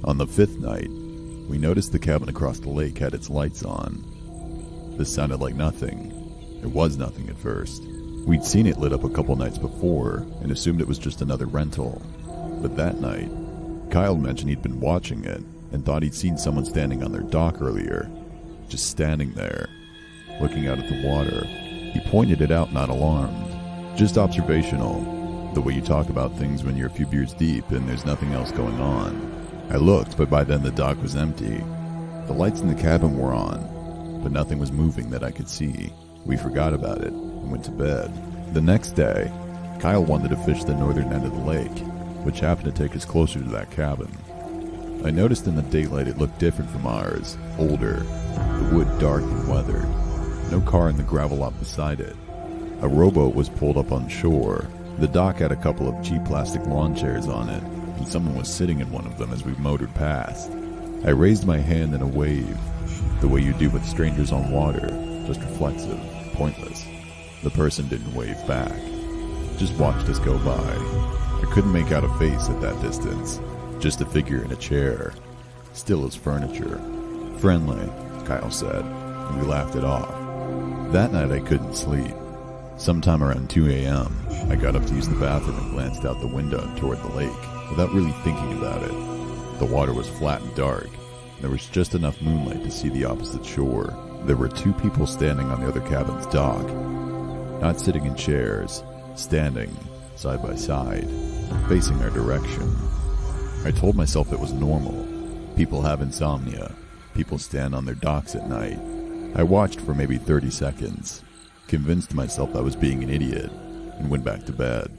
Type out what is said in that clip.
On the fifth night, we noticed the cabin across the lake had its lights on. This sounded like nothing. It was nothing at first. We'd seen it lit up a couple nights before and assumed it was just another rental. But that night, Kyle mentioned he'd been watching it and thought he'd seen someone standing on their dock earlier. Just standing there, looking out at the water. He pointed it out, not alarmed. Just observational, the way you talk about things when you're a few beers deep and there's nothing else going on. I looked, but by then the dock was empty. The lights in the cabin were on, but nothing was moving that I could see. We forgot about it and went to bed. The next day, Kyle wanted to fish the northern end of the lake, which happened to take us closer to that cabin. I noticed in the daylight it looked different from ours, older, the wood dark and weathered. No car in the gravel lot beside it. A rowboat was pulled up on shore. The dock had a couple of cheap plastic lawn chairs on it, and someone was sitting in one of them as we motored past. I raised my hand in a wave, the way you do with strangers on water, just reflexive, pointless. The person didn't wave back, just watched us go by. I couldn't make out a face at that distance, just a figure in a chair, still as furniture. Friendly, Kyle said, and we laughed it off. That night I couldn't sleep. Sometime around 2 a.m., I got up to use the bathroom and glanced out the window toward the lake, without really thinking about it. The water was flat and dark. There was just enough moonlight to see the opposite shore. There were two people standing on the other cabin's dock, not sitting in chairs, standing side by side, facing our direction. I told myself it was normal. People have insomnia. People stand on their docks at night. I watched for maybe 30 seconds, convinced myself I was being an idiot, and went back to bed.